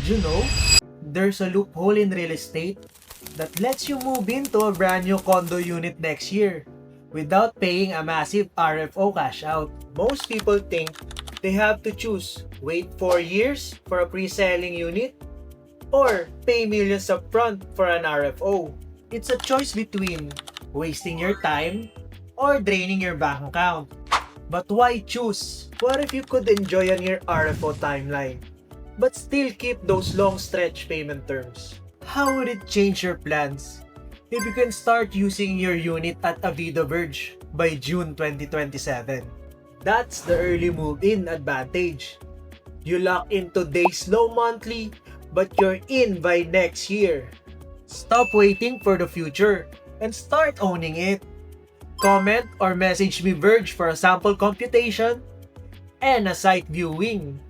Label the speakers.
Speaker 1: Did you know there's a loophole in real estate that lets you move into a brand new condo unit next year without paying a massive RFO cash out? Most people think they have to choose wait 4 years for a pre-selling unit or pay millions upfront for an RFO. It's a choice between wasting your time or draining your bank account. But why choose? What if you could enjoy a near RFO timeline, but still keep those long stretch payment terms? How would it change your plans if you can start using your unit at Avida Verge by June 2027? That's the early move-in advantage. You lock in today's low monthly, but you're in by next year. Stop waiting for the future and start owning it. Comment or message me Verge for a sample computation and a site viewing.